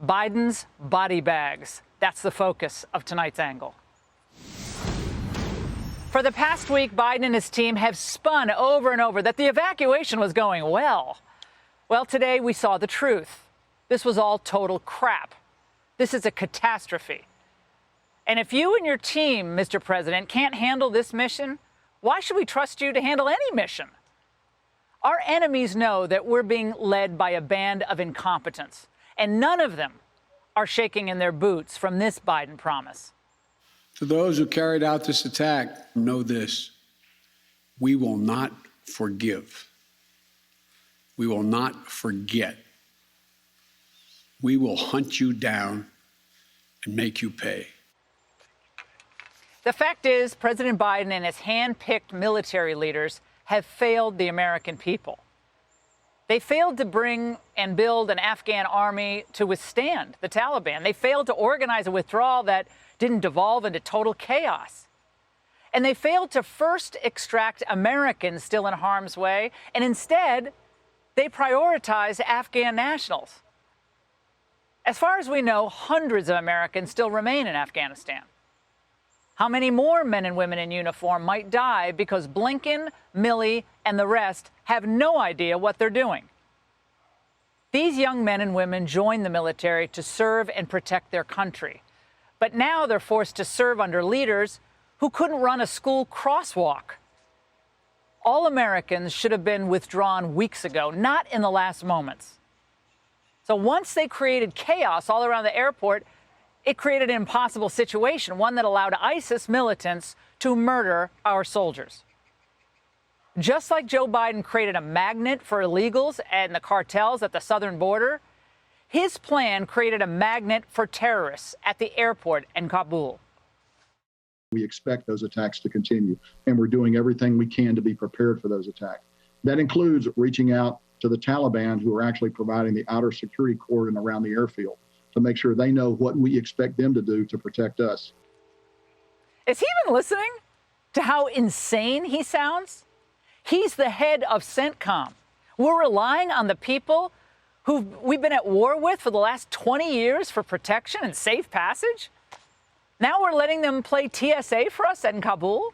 Biden's body bags. That's the focus of tonight's angle. For the past week, Biden and his team have spun over and over that the evacuation was going well. Well, today we saw the truth. This was all total crap. This is a catastrophe. And if you and your team, Mr. President, can't handle this mission, why should we trust you to handle any mission? Our enemies know that we're being led by a band of incompetents, and none of them are shaking in their boots from this Biden promise. To those who carried out this attack, know this: we will not forgive. We will not forget. We will hunt you down and make you pay. The fact is, President Biden and his hand-picked military leaders have failed the American people. They failed to bring and build an Afghan army to withstand the Taliban. They failed to organize a withdrawal that didn't devolve into total chaos. And they failed to first extract Americans still in harm's way, and instead, they prioritized Afghan nationals. As far as we know, hundreds of Americans still remain in Afghanistan. How many more men and women in uniform might die because Blinken, Milley, and the rest have no idea what they're doing? These young men and women joined the military to serve and protect their country. But now they're forced to serve under leaders who couldn't run a school crosswalk. All Americans should have been withdrawn weeks ago, not in the last moments. So once they created chaos all around the airport, it created an impossible situation, one that allowed ISIS militants to murder our soldiers. Just like Joe Biden created a magnet for illegals and the cartels at the southern border, his plan created a magnet for terrorists at the airport in Kabul. We expect those attacks to continue, and we're doing everything we can to be prepared for those attacks. That includes reaching out to the Taliban, who are actually providing the outer security cordon around the airfield, to make sure they know what we expect them to do to protect us. Is he even listening to how insane he sounds? He's the head of CENTCOM. We're relying on the people who we've been at war with for the last 20 years for protection and safe passage? Now we're letting them play TSA for us in Kabul?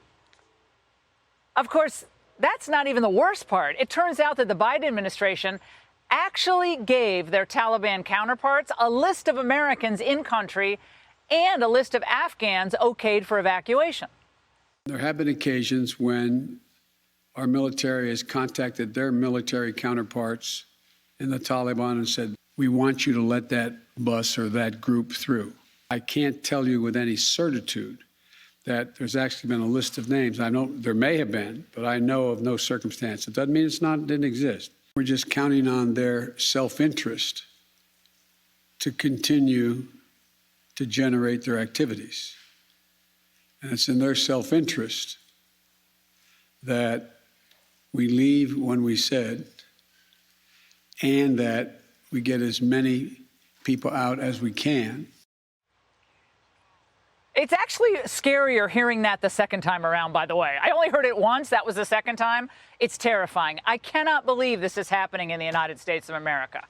Of course, that's not even the worst part. It turns out that the Biden administration actually gave their Taliban counterparts a list of Americans in country and a list of Afghans okayed for evacuation. There have been occasions when our military has contacted their military counterparts in the Taliban and said, we want you to let that bus or that group through. I can't tell you with any certitude that there's actually been a list of names. I know there may have been, but I know of no circumstance. It doesn't mean it didn't exist. We're just counting on their self-interest to continue to generate their activities. And it's in their self-interest that we leave when we said, and that we get as many people out as we can. It's actually scarier hearing that the second time around, by the way. I only heard it once. That was the second time. It's terrifying. I cannot believe this is happening in the United States of America.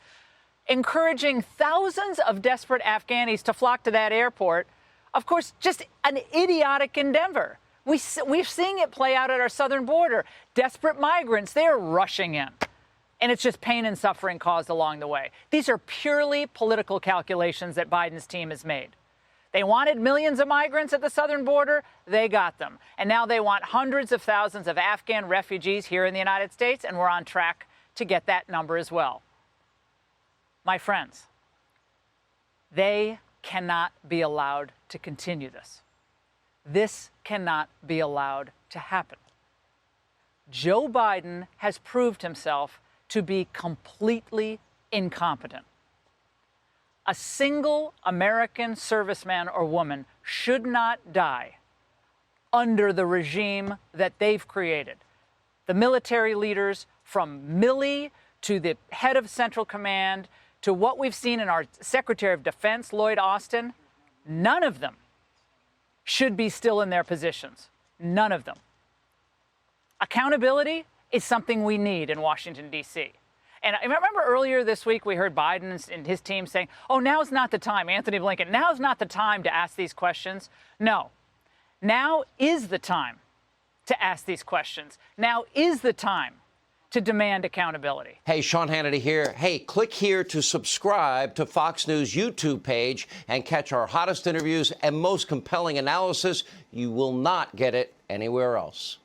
Encouraging thousands of desperate Afghanis to flock to that airport, of course, just an idiotic endeavor. We're seeing it play out at our southern border. Desperate migrants, they're rushing in. And it's just pain and suffering caused along the way. These are purely political calculations that Biden's team has made. They wanted millions of migrants at the southern border. They got them. And now they want hundreds of thousands of Afghan refugees here in the United States, and we're on track to get that number as well. My friends, they cannot be allowed to continue this. This cannot be allowed to happen. Joe Biden has proved himself to be completely incompetent. A single American serviceman or woman should not die under the regime that they've created. The military leaders, from Milley to the head of Central Command to what we've seen in our Secretary of Defense, Lloyd Austin, none of them should be still in their positions. None of them. Accountability is something we need in Washington, D.C. And I remember earlier this week we heard Biden and his team saying, oh, now's not the time, Anthony Blinken, now's not the time to ask these questions. No, now is the time to ask these questions. Now is the time to demand accountability. Hey, Sean Hannity here. Hey, click here to subscribe to Fox News YouTube page and catch our hottest interviews and most compelling analysis. You will not get it anywhere else.